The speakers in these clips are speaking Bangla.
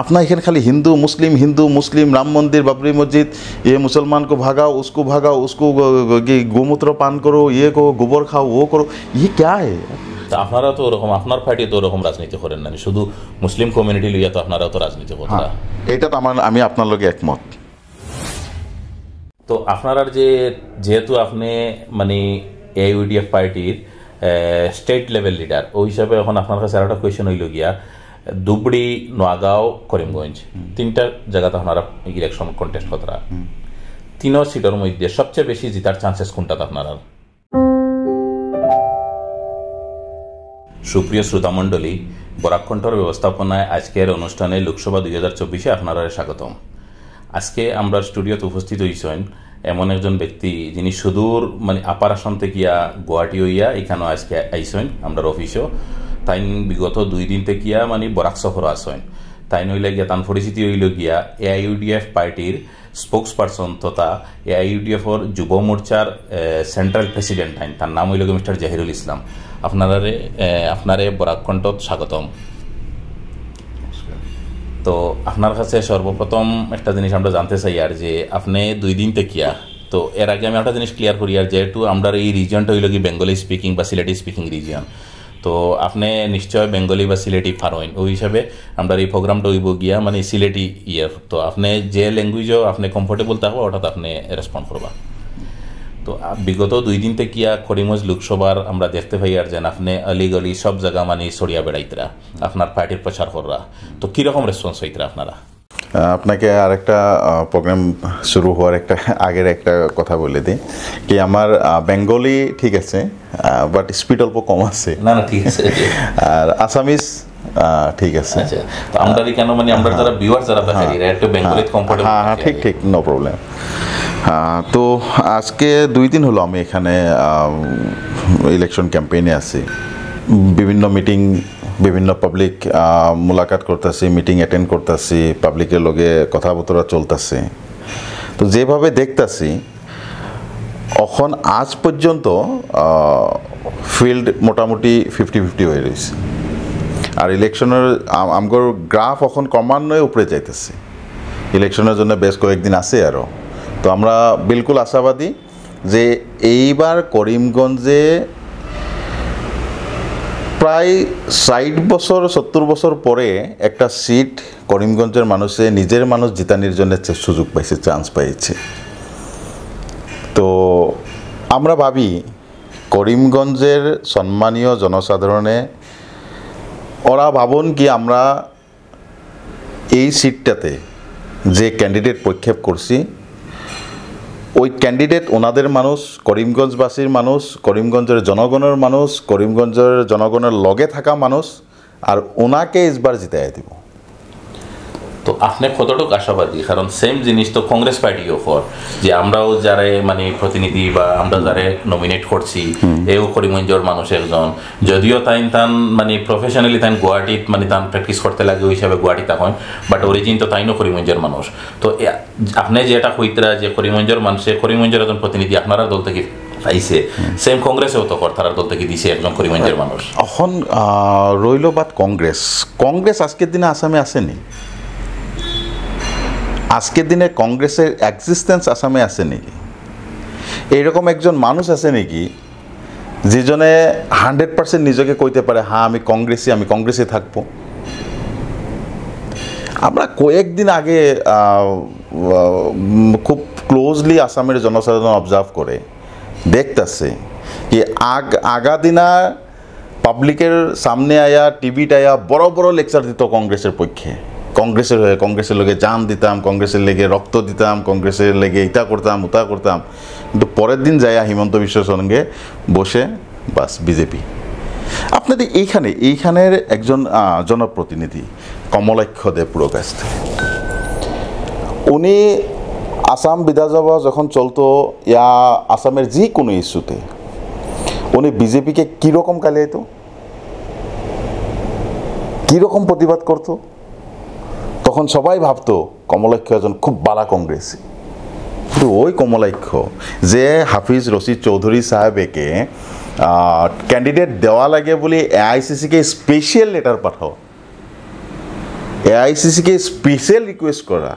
अपना এখানে खाली हिंदू मुस्लिम राम मंदिर बाबरी मस्जिद ये मुसलमान को भगाओ उसको गोमूत्र पान करो ये को गोबर खाओ वो करो ये क्या है আপনারা তো ওরকম আপনার পার্টি তো ওরকম রাজনীতি করেন না শুধু মুসলিম কমিউনিটি লইয়া তো আপনারা তো রাজনীতি করেন না এটা তো আমি আপনার লগে একমত তো আপনারা যেহেতু আপনি মানে AUDF পার্টির স্টেট লেভেল লিডার ওই হিসাবে এখন আপনার কাছে আরেকটা কোয়েশ্চেন হইল গিয়া ধুবড়ি নোয়াগাঁও করিমগঞ্জ তিনটা জায়গাতে আপনারা ইলেকশন কন্টেস্ট করা তিনো সিটের মধ্যে সবচেয়ে বেশি জিতার চান্সেস কোনটাতে আপনারা সুপ্রিয় শ্রোতামণ্ডলী বরাকণ্ঠর ব্যবস্থাপনায় আজকের অনুষ্ঠানে লোকসভা 2024 আপনারা স্বাগতম আজকে আমরা স্টুডিওতে উপস্থিত হইছেন এমন একজন ব্যক্তি যিনি সুদূর মানে আপার আসন থেকে গুয়াহাটি হইয়া এখানেও আজকে আইসেন আমরা অফিসও তাই বিগত 2 দিন থেকে মানে বরাক সফর আসেন তাই নইলে গিয়া তার পরিচিতি হইল গিয়া AIUDF পার্টির স্পোক্স পার্সন তথা AIUDF-এর যুব মোর্চার সেন্ট্রাল প্রেসিডেন্ট তার নাম হইল মিস্টার জাহিরুল ইসলাম আপনারে বরাকণ্ঠত স্বাগতম তো আপনার কাছে সর্বপ্রথম একটা জিনিস আমরা জানতে চাই আর যে আপনি 2 দিন থেকে তো এর আগে আমি একটা জিনিস ক্লিয়ার করি আর যেহেতু আমরা এই রিজিয়নটা হইল কি বেঙ্গলি স্পিকিং বা সিলেটি স্পিকিং রিজিয়ন তো আপনি নিশ্চয় বেঙ্গলি বা সিলেটি ফারোইন ওই হিসাবে আমরা এই প্রোগ্রামটা হইব গিয়া মানে সিলেটি তো আপনি যে ল্যাঙ্গুয়েজও আপনি কমফোর্টেবল থাকবো ওটাতে আপনি রেসপন্ড করবা তো বিগত 2 দিন থেকে করিমগঞ্জ লোকসভার আমরা দেখতে পাই আর যেন আপনি অলিগলি সব জায়গা মানে সরিয়া বেড়াইতরা আপনার পার্টির প্রচার কররা তো কিরকম রেসপন্স হইতরা আপনারা আপনাকে আরেকটা প্রোগ্রাম শুরু হওয়ার একটা আগের একটা কথা বলে দিই কি আমার বেঙ্গলি ঠিক আছে বাট স্পিড অল্প কম আছে না ঠিক আছে আর আসামিস ঠিক আছে আচ্ছা তো আমরা কেন মানে আমরা যারা ভিউয়ার যারা দেখাই একটু বেঙ্গলি কমফোর্টেবল হ্যাঁ ঠিক নো প্রবলেম তো আজকে 2 দিন হলো আমি এখানে ইলেকশন ক্যাম্পেইনে আছি বিভিন্ন মিটিং বিভিন্ন পাবলিক মুলাকাত করতেছি মিটিং অ্যাটেন্ড করতেছি পাবলিকের লগে কথাবার্তা চলতেছে তো যেভাবে দেখতেছি এখন আজ পর্যন্ত ফিল্ড মোটামুটি 50-50 হয়ে রয়েছে আর ইলেকশনের আমগর গ্রাফ এখন ক্রমান্বয়ে উপরে যাইতেছে ইলেকশনের জন্য বেশ কয়েকদিন আছে আরও তো আমরা বিলকুল আশাবাদী যে এইবার করিমগঞ্জে প্রায় 60 বছর 70 বছর পরে একটা সিট করিমগঞ্জের মানুষে নিজের মানুষ জিতানির জন্য সুযোগ পাইছে চান্স পাইছে তো আমরা ভাবি করিমগঞ্জের সম্মানীয় জনসাধারণে ওরা ভাবুন কি আমরা এই সিটটাতে যে ক্যান্ডিডেট প্রক্ষেপ করছি ওই ক্যান্ডিডেট ওনাদের মানুষ করিমগঞ্জবাসীর মানুষ করিমগঞ্জের জনগণের মানুষ করিমগঞ্জের জনগণের লগে থাকা মানুষ আর ওনাকে এসবার জিতাই দিব তো আপনি কতটুকু আশাবাদী কারণ সেম জিনিস তো কংগ্রেস পার্টিও কর যে আমরাও যারা মানে প্রতিনিধি বা আমরা যারা নমিনেট করছি এও করিমগঞ্জের মানুষ একজন যদিও তান মানে প্রফেশনালি তাই গুয়াহাটিত মানে তান প্র্যাকটিস করতে লাগে ওই হিসাবে গুয়াহাটি তখন বাট অরিজিন তো তাইনও করিমগঞ্জের মানুষ তো আপনি যেটা কইতরা যে করিমগঞ্জের মানুষে করিমগঞ্জের একজন প্রতিনিধি আপনারা দল থেকে পাইছে সেম কংগ্রেসেও তো তারা দল থেকে দিছে একজন করিমগঞ্জের মানুষ এখন রইল বাদ কংগ্রেস আজকের দিনে আসামে আসেনি আজকের দিনে কংগ্রেসের এক্সিস্টেন্স আসামে আছে নাকি এইরকম একজন মানুষ আছে নাকি যেজনে 100% নিজেকে কইতে পারে হ্যাঁ আমি কংগ্রেসে থাকবো আমরা কয়েকদিন আগে খুব ক্লোজলি আসামের জনসাধারণ অবজার্ভ করে দেখতেছে কি আগা দিনা পাবলিকের সামনে আয়া টিভিতে আয়া বড় বড় লেকচার দিত কংগ্রেসের পক্ষে কংগ্রেসের লগে জান দিতাম কংগ্রেসের লেগে রক্ত দিতাম কংগ্রেসের লেগে ইটা করতাম উতা করতাম কিন্তু পরের দিন যায় হিমন্ত বিশ্বের সঙ্গে বসে বাস বিজেপি আপনাদের এইখানের একজন জনপ্রতিনিধি কমলাক্ষ দে পুরকাস্ত উনি আসাম বিধানসভা যখন চলতো আসামের যে কোনো ইস্যুতে উনি বিজেপিকে কীরকম গালিয়াইতো কীরকম প্রতিবাদ করতো তখন সবাই ভাবতো কমলাক্ষ একজন খুব বালা কংগ্রেসী কিন্তু ওই কমলাক্ষ যে হাফিজ রশিদ চৌধুরী সাহেবকে ক্যান্ডিডেট দেওয়া লাগে বলে AICC কে স্পেশাল লেটার পাঠাও এআইসিসিকে স্পেশাল রিকোয়েস্ট করা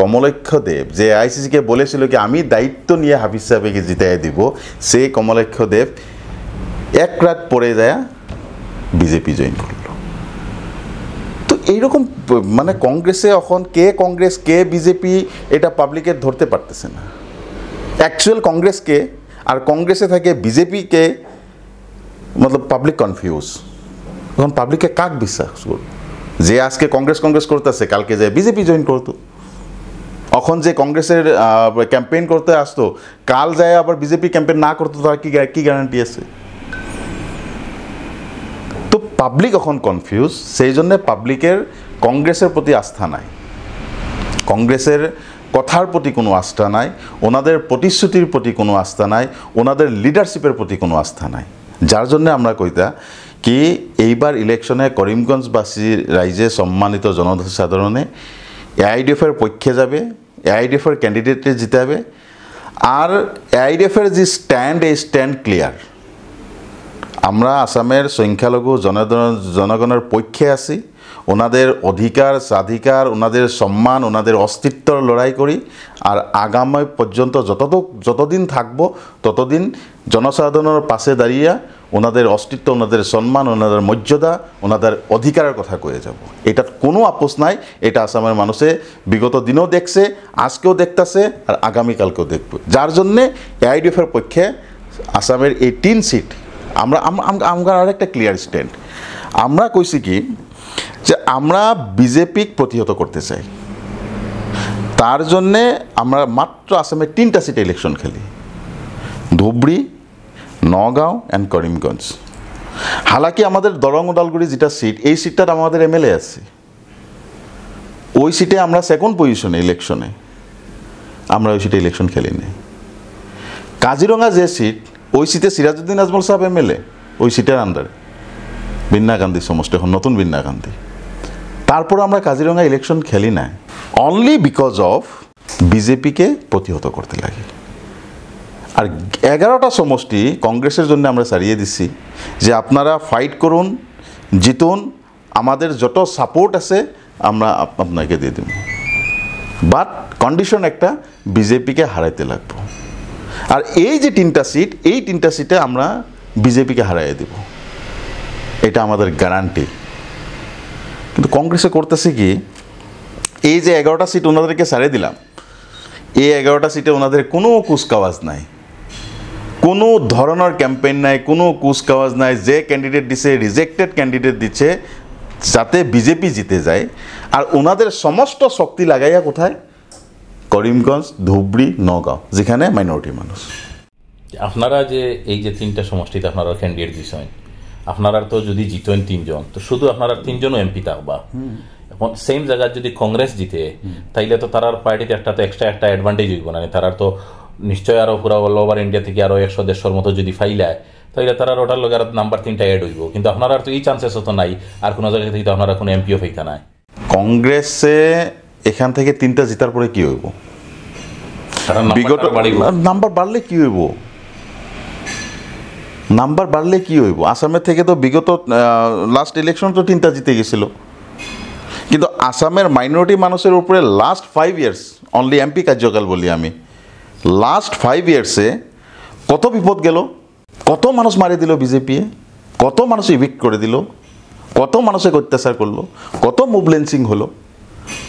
কমলক্ষ দেব, যে এআইসিসিকে বলেছিল কি আমি দায়িত্ব নিয়ে হাফিজ সাহেবকে জিতাই দিব, সেই কমলক্ষ দেব এক রাত পরে যায় বিজেপি জয়েন করলো। তো এইরকম মানে কংগ্রেসে এখন কে কংগ্রেস কে বিজেপি এটা পাবলিকের ধরতে পারতেছে না। অ্যাকচুয়াল কংগ্রেসকে আর কংগ্রেসে থাকে বিজেপিকে, মতলব পাবলিক কনফিউজ। এখন পাবলিকে কাক বিশ্বাস করবে? যে আজকে কংগ্রেস কংগ্রেস করতেছে কালকে যে বিজেপি জয়েন করতো, এখন যে কংগ্রেসের ক্যাম্পেইন করতে আসতো কাল যায় আবার বিজেপি ক্যাম্পেইন না করতো, তার কি গ্যারান্টি আছে? তো পাবলিক এখন কনফিউজ, সেই জন্য পাবলিকের কংগ্রেসের প্রতি আস্থা নাই, কংগ্রেসের কথার প্রতি কোনো আস্থা নাই, ওনাদের প্রতিশ্রুতির প্রতি কোনো আস্থা নাই, ওনাদের লিডারশিপের প্রতি কোনো আস্থা নাই। যার জন্য আমরা কইতা কি এইবার ইলেকশনে করিমগঞ্জবাসীর রাইজে সম্মানিত জনসাধারণে এআইডিএফের পক্ষে যাবে, এআইডিএফের ক্যান্ডিডেটে জিতাবে। আর এআইডিএফের যে স্ট্যান্ড, এই স্ট্যান্ড ক্লিয়ার। আমরা আসামের সংখ্যালঘু জনগণের পক্ষে আছি, ওনাদের অধিকার স্বাধিকার, ওনাদের সম্মান, ওনাদের অস্তিত্বর লড়াই করি। আর আগামী পর্যন্ত যতদিন থাকবো ততদিন জনসাধারণের পাশে দাঁড়িয়ে ওনাদের অস্তিত্ব, ওনাদের সম্মান, ওনাদের মর্যাদা, ওনাদের অধিকারের কথা কয়ে যাব। এটার কোনো আপোষ নাই। এটা আসামের মানুষে বিগত দিনেও দেখছে, আজকেও দেখতেছে, আর আগামীকালকেও দেখবে। যার জন্যে এআইডিএফের পক্ষে আসামের এই 3 সিট আমরা আরেকটা ক্লিয়ার স্ট্যান্ড। আমরা কইছি কি যে আমরা বিজেপিকে প্রতিহত করতে চাই, তার জন্যে আমরা মাত্র আসামের 3টা সিটে ইলেকশন খেলি, ধুবড়ি, নগাঁও অ্যান্ড করিমগঞ্জ। হালাকি আমাদের দরং উদালগুড়ি যেটা সিট, এই সিটটার আমাদের এমএলএ আছে, ওই সিটে আমরা সেকেন্ড পজিশনে ইলেকশনে, আমরা ওই সিটে ইলেকশন খেলি নাই। কাজিরঙা যে সিট, ওই সিটে সিরাজউদ্দিন আজমল সাহেব এমএলএ, ওই সিটের আন্ডারে বিন্না গান্ধী সমষ্টি, এখন নতুন বিন্না গান্ধী। তারপর আমরা কাজিরঙা ইলেকশন খেলি না, অনলি বিকজ অফ বিজেপিকে প্রতিহত করতে লাগে। আর 11টা সমষ্টি কংগ্রেসের জন্য আমরা ছাড়িয়ে দিচ্ছি যে আপনারা ফাইট করুন, জিতুন, আমাদের যত সাপোর্ট আছে আমরা আপনাকে দিয়ে দেব, বাট কন্ডিশন একটা, বিজেপিকে হারাইতে লাগবো। আর এই যে 3টা সিট, এই 3টা সিটে আমরা বিজেপিকে হারাইয়ে দেব, এটা আমাদের গ্যারান্টি। কিন্তু কংগ্রেসে করতেছে কি, এই যে 11টা সিট ওনাদেরকে ছাড়িয়ে দিলাম, এই 11টা সিটে ওনাদের কোনো কুচকাওয়াজ নাই, কোনো ধরনের ক্যাম্পেইন নাই, কোনো কুচকাওয়াজ নাই। যে ক্যান্ডিডেট দিচ্ছে রিজেক্টেড ক্যান্ডিডেট দিচ্ছে যাতে বিজেপি জিতে যায়। আর ওনাদের সমস্ত শক্তি লাগাইয়া কোথায়? করিমগঞ্জ, ধুবড়ি, নগাঁও, যেখানে মাইনরিটি মানুষ। আপনারা যে এই যে 3টা সমষ্টিতে আপনারা ক্যান্ডিডেট দিচ্ছেন, আপনারা তো যদি জিতেন 3 জন, তো শুধু আপনারা 3 জনও এমপি থাকবা। এখন সেম জায়গায় যদি কংগ্রেস জিতে, তাইলে তো তারার পার্টিতে একটা তো এক্সট্রা একটা অ্যাডভান্টেজ হইব না? তারার তো নিশ্চয়ই আরো পুরো অল ওভার ইন্ডিয়া থেকে আরো 100-150 মতো যদি ফাইলায়, তাইলে তারা ওটার লগে আর নাম্বার 3টা অ্যাড হইব। কিন্তু আপনারা তো এই চান্সেস তো নাই, আর কোনো জায়গা থেকে আপনারা কোনো এমপিও ফাইতা নাই। কংগ্রেসে এখান থেকে 3টা জিতার পরে কি হইব? বিগত নাম্বার বাড়লে কি হইব? নাম্বার বাড়লে কি হইব? আসামের থেকে তো বিগত লাস্ট ইলেকশন তো 3টা জিতে গেছিল, কিন্তু আসামের মাইনরিটি মানুষের উপরে লাস্ট 5 ইয়ার্স, অনলি এমপি কার্যকাল বলি আমি, লাস্ট 5 ইয়ার্সে কত বিপদ গেল, কত মানুষ মারি দিল বিজেপি, কত মানুষ ইভিক্ট করে দিল, কত মানুষকে অত্যাচার করলো, কত মুভলেন্সিং হলো।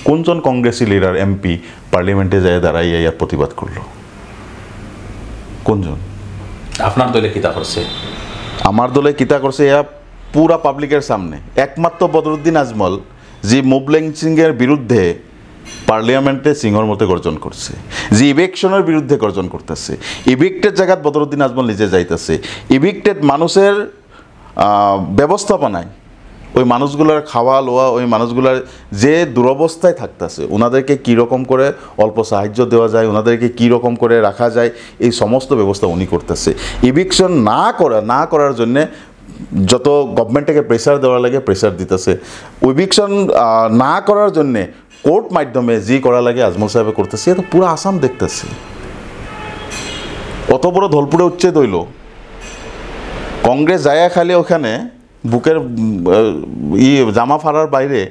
কোনজন কংগ্রেসি লিডার এমপি পার্লামেন্টে যায় দাঁড়াইয়া ইয়ার প্রতিবাদ করলো? কোনজন? আপনার দলে কিতা করছে? আমার দলে কিতা করছে ইয়া পুরা পাবলিকের সামনে। একমাত্র বদরুদ্দিন আজমল যে মুভলেন্সিংয়ের বিরুদ্ধে পার্লামেন্টে সিংহর মতো গর্জন করছে, যে ইভিকশনের বিরুদ্ধে গর্জন করতেছে, ইভিক্টেড জায়গাত বদরুদ্দিন আজমল নিজে যাইতেছে, ইভিক্টেড মানুষের ব্যবস্থাপনায় ওই মানুষগুলোর খাওয়া লোয়া, ওই মানুষগুলোর যে দুরবস্থায় থাকতেছে ওনাদেরকে কীরকম করে অল্প সাহায্য দেওয়া যায়, ওনাদেরকে কীরকম করে রাখা যায়, এই সমস্ত ব্যবস্থা উনি করতেছে। ইভিকশন না করার জন্যে যত গভর্নমেন্টকে প্রেসার দেওয়া লাগে প্রেসার দিতেছে। ইভিকশন না করার জন্যে কোর্ট মাধ্যমে যে করা লাগে আজমল সাহেব করতেছে। এটা পুরো আসাম দেখতেছে। অত বড় ধলপুরে উচ্ছেদ হইল, কংগ্রেস যায় খালি ওখানে বুকের জামা ফাড়ার বাইরে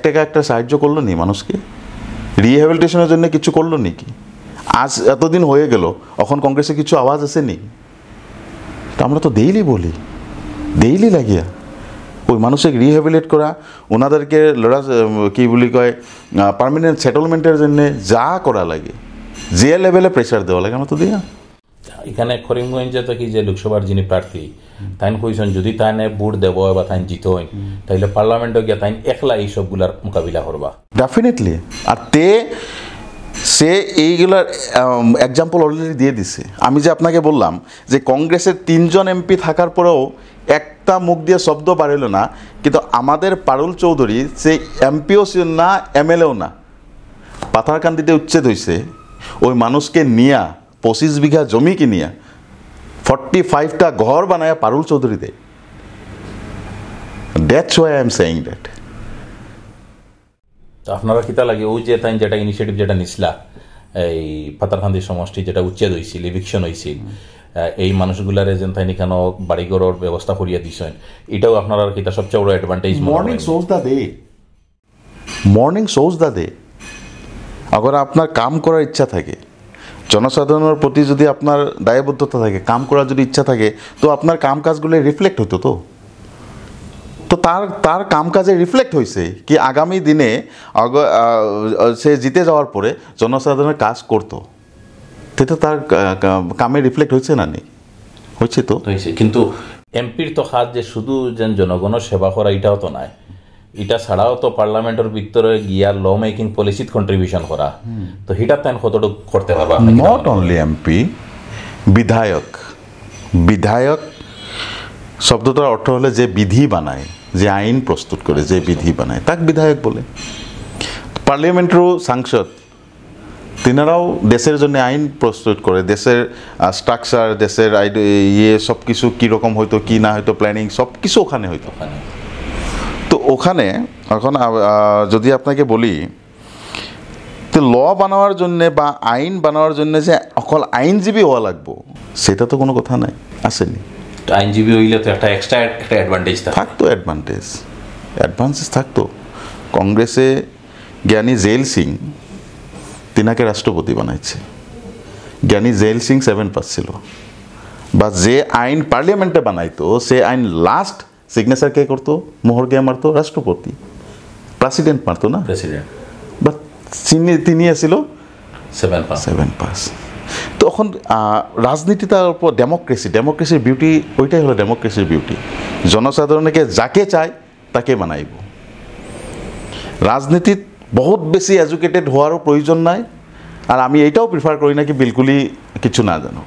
টাকা একটা সাহায্য করলো নি মানুষকে? রিহ্যাবিলিটেশনের জন্য কিছু করলো নাকি? আজ এতদিন হয়ে গেল, এখন কংগ্রেসে কিছু আওয়াজ আসেনি? তা আমরা তো ডেইলি বলি, ডেইলি লাগিয়া ওই মানুষকে রিহ্যাবিলিট করা, ওনাদেরকে কি বলি কয় পার্মানেন্ট সেটেলমেন্টের জন্য যা করা লাগে, যে লেভেলে প্রেশার দেওয়া লাগে আমরা তো দিই না। এখানে করিমগঞ্জে তো কি যে লোকসভার যিনি প্রার্থী তাইন কইছেন যদি তাইনে ভোট দেব বা তাইন জিত হইন তাইলে পার্লামেন্টে গিয়া তাইন একলা এই সবগুলার মোকাবিলা করবা। ডেফিনেটলি। আর সে এইগুলার এক্সাম্পল অলরেডি দিয়ে দিছে। আমি যে আপনাকে বললাম যে কংগ্রেসের 3 জন এমপি থাকার পরেও একটা মুখ দিয়ে শব্দ বাড়িল না, কিন্তু আমাদের পারুল চৌধুরী সে এমপিও না এমএলএও না, পাথারকান্দিতে উচ্ছেদ হয়েছে, ওই মানুষকে নিয়া 25 বিঘা জমি কিনিয়া 45টা ঘর বানায় পারুল চৌধুরী দেয়। That's why I am saying that. আপনারা কিতা লাগে ওই যে তাই যেটা ইনিশিয়েটিভ যেটা নিছিলা এই পাতারকান্দি সমষ্টি যেটা উচ্ছেদ হয়েছিল, ইভিকশন হয়েছিল, এই মানুষগুলারে যেন তাই কেন বাড়িঘরের ব্যবস্থা করিয়া দিছেন, এটাও আপনারা কিতা সবচেয়ে বড় advantage? Morning choose the day, morning choose the day. আবার আপনার কাম করার ইচ্ছা থাকে, জনসাধারণের প্রতি যদি আপনার দায়বদ্ধতা থাকে, কাম করার যদি ইচ্ছা থাকে, তো আপনার কাম কাজগুলো রিফ্লেক্ট হতো। তো তার কাম কাজে রিফ্লেক্ট হয়েছে কি আগামী দিনে সে জিতে যাওয়ার পরে জনসাধারণের কাজ করতো, সেটা তার কামে রিফ্লেক্ট হয়েছে না? নি হয়েছে তো হয়েছে। কিন্তু এমপির তো হাত যে শুধু যেন জনগণের সেবা করা এটাও তো নাই, এটা ছাড়াও তো পার্লামেন্টের ভিতরে গিয়া ল মেকিং পলিসিত কন্ট্রিবিউশন করা, তো এটা তেন কতটুকু করতে পারবা? নট অনলি এমপি, বিধায়ক। বিধায়ক শব্দটার অর্থ হলে যে বিধি বানায়, যে আইন প্রস্তুত করে, যে বিধি বানায়, তাকে বিধায়ক বলে। পার্লামেন্টেরও সাংসদ, তিনারাও দেশের জন্য আইন প্রস্তুত করে, দেশের স্ট্রাকচার, দেশের সব কিছু কীরকম হয়তো কি না হয়তো প্ল্যানিং সব কিছু ওখানে হয়তো। তো ওখানে এখন যদি আপনাকে বলি, তো ল বানানোর জন্যে বা আইন বানানোর জন্য যে অকল আইনজীবী হওয়া লাগবো সেটা তো কোনো কথা নাই, আসেনি। আইনজীবী হইলে তো একটা এক্সট্রা একটা অ্যাডভান্টেজ থাকতো, অ্যাডভান্টেজ থাকতো। কংগ্রেসে জ্ঞানী জেল সিং তিনাকে রাষ্ট্রপতি বানাইছে, জ্ঞানী জেল সিং 7 পাস ছিল। বা যে আইন পার্লামেন্টে বানাইতো সে আইন লাস্ট সিগনেচার কে করতো, মোহর কে মারতো? রাষ্ট্রপতি, প্রেসিডেন্ট মারতো না, প্রেসিডেন্ট। বাট তিনি ছিল 7 পাস। তখন রাজনীতি তার উপর ডেমোক্রেসির বিউটি, ওইটাই হলো ডেমোক্রেসির বিউটি। জনসাধারণকে যাকে চায় তাকে বানাইব। রাজনীতিত বহুত বেশি এডুকেটেড হওয়ারও প্রয়োজন নাই, আর আমি এইটাও প্রিফার করি না কি বিলকুলই কিছু না জানো,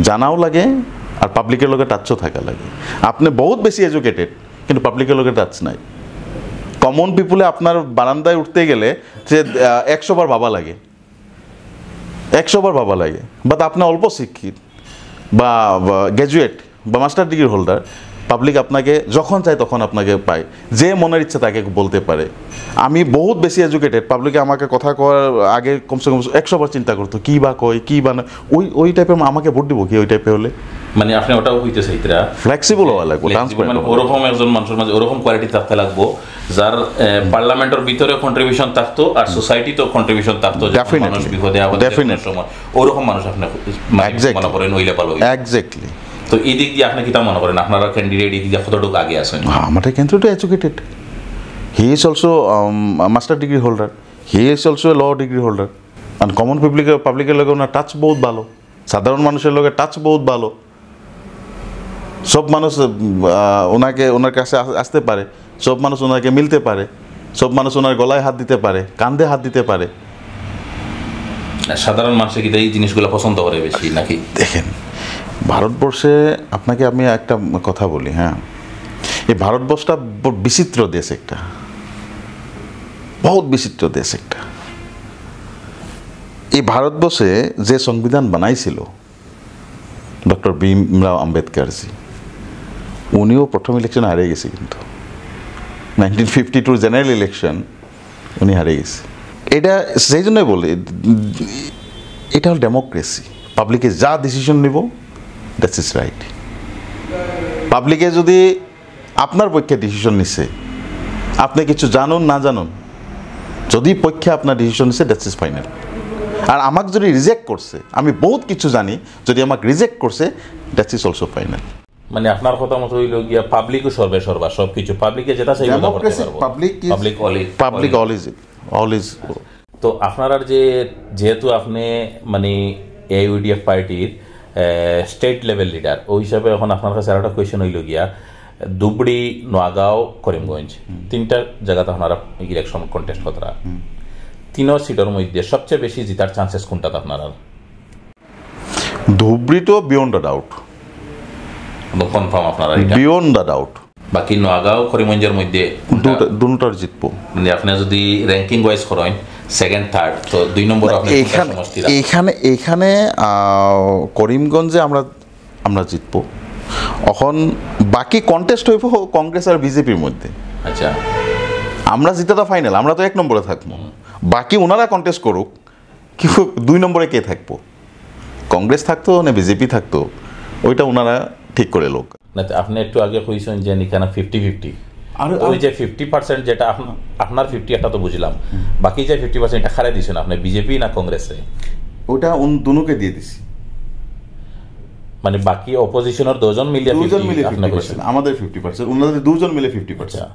জানাও লাগে আর পাবলিকের লগে টাচও থাকা লাগে। আপনি বহুত বেশি এডুকেটেড কিন্তু পাবলিকের লগে টাচ নাই। কমন পিপুলে আপনার বারান্দায় উঠতে গেলে যে 100 বার ভাবা লাগে, 100 বার ভাবা লাগে। বাট আপনি অল্প শিক্ষিত বা গ্র্যাজুয়েট বা মাস্টার ডিগ্রি হোল্ডার, পাবলিক আপনাকে যখন চায় তখন আপনাকে পায়, যে মনের ইচ্ছা তাকে বলতে পারে। আমি বহুত বেশি এডুকেটেড, পাবলিকে আমাকে কথা কওয়ার আগে কমসে কম 100 বার চিন্তা করতো কী বা কয়, কী বা না, ওই টাইপের আমাকে ভোট দিব কি? ওই টাইপের হলে মানে আপনি ওটাও হইতে চাইতরা ফ্লেক্সিবল হওয়া লাগবে, মানে ওরকম একজন মানুষের মাঝে ওরকম কোয়ালিটি থাকতে লাগবো যার পার্লামেন্টের ভিতরে কন্ট্রিবিউশন থাকতো আর সোসাইটিতেও কন্ট্রিবিউশন থাকতো। মানুষ বিপদে আপদে সময় ওরকম মানুষ আপনি মনে করেন হইলে ভালো। এক্স্যাক্টলি। তো এই দিক দিয়ে আপনি কি তা মনে করেন আপনারা ক্যান্ডিডেট এই দিক দিয়ে কতটুকু আগে আসেন? আমাদের candidate educated, he is also master degree holder, he is also law degree holder. আর কমন পাবলিকের লগে ওনার টাচ বহুত ভালো, সাধারণ মানুষের লগে টাচ বহুত ভালো। সব মানুষ ওনার কাছে আসতে পারে, সব মানুষ ওনাকে মিলতে পারে, সব মানুষ ওনার গলায় হাত দিতে পারে, কাঁধে হাত দিতে পারে। সাধারণ মানুষ কি এই জিনিসগুলো পছন্দ করে বেশি নাকি? দেখেন, ভারতবর্ষে আপনাকে আমি একটা কথা বলি, হ্যাঁ, এই ভারতবর্ষটা বিচিত্র দেশ একটা, বহুত বিচিত্র দেশ একটা। এই ভারতবর্ষে যে সংবিধান বানাইছিল ডক্টর ভীমরাও আম্বেদকরজি, উনিও প্রথম ইলেকশন হারিয়ে গেছে, কিন্তু 1952 জেনারেল ইলেকশন উনি হারিয়ে গেছে। এটা সেই জন্যই বলি, এটা হল ডেমোক্রেসি। পাবলিকে যা ডিসিশন নিব দ্যাটস ইজ রাইট। পাবলিকে যদি আপনার পক্ষে ডিসিশন নিচ্ছে আপনি কিছু জানুন না জানুন, যদি পক্ষে আপনার ডিসিশন হচ্ছে দ্যাটস ইজ ফাইনাল। আর আমাকে যদি রিজেক্ট করছে, আমি বহুত কিছু জানি, যদি আমাকে রিজেক্ট করছে দ্যাটস ইজ অলসো ফাইনাল। মানে আপনার কথা মতো হইল গিয়া পাবলিকও সর্বেসর্বা, সবকিছু পাবলিকে যেটা চাই কথা করতে পারবো। Public always. তো আপনার যেহেতু আপনি মানে AUDF পার্টির স্টেট লেভেল লিডার, ওই হিসাবে এখন আপনার কাছে আরেকটা কোয়েশ্চেন হইল গিয়া, ধুবড়ি, নোয়াগাঁও, করিমগঞ্জ তিনটা জায়গাতে আপনারা ইলেকশন কন্টেস্ট করা, তিনও সিটের মধ্যে সবচেয়ে বেশি জিতার চান্সেস কোনটাতে আপনারা? ধুবড়ি তো বিয়ন্ড দ্য ডাউট, কনফার্ম আপনারা? Beyond the doubt. বাকি নোয়াগাঁও, করিমগঞ্জের মধ্যে দুটার জিতবো। মানে আপনি যদি র্যাঙ্কিং ওয়াইজ করেন সেকেন্ড থার্ড, তো 2 নম্বর এখানে করিমগঞ্জে আমরা জিতবো। এখন বাকি কন্টেস্ট হইব কংগ্রেস আর বিজেপির মধ্যে। আচ্ছা, আমরা জিতাটা ফাইনাল, আমরা তো 1 নম্বরে থাকবো, বাকি ওনারা কন্টেস্ট করুক, কিন্তু 2 নম্বরে কে থাকবো, কংগ্রেস থাকতো না বিজেপি থাকতো, ওইটা ওনারা ঠিক করে লোক। না, আপনি একটু আগে কইছেন যে এখানে 50-50, আর ওই যে 50% যেটা আপনার 50 একটা তো বুঝলাম, বাকি যে 50% এটা খারাই দিছেন আপনি বিজেপি না কংগ্রেসে? ওটা দুনুকে দিয়ে দিছি, মানে বাকি অপোজিশনের 2 জন মিলিয়ে 50, আমাদের 50%, ওনাদের 2 জন মিলে 50%।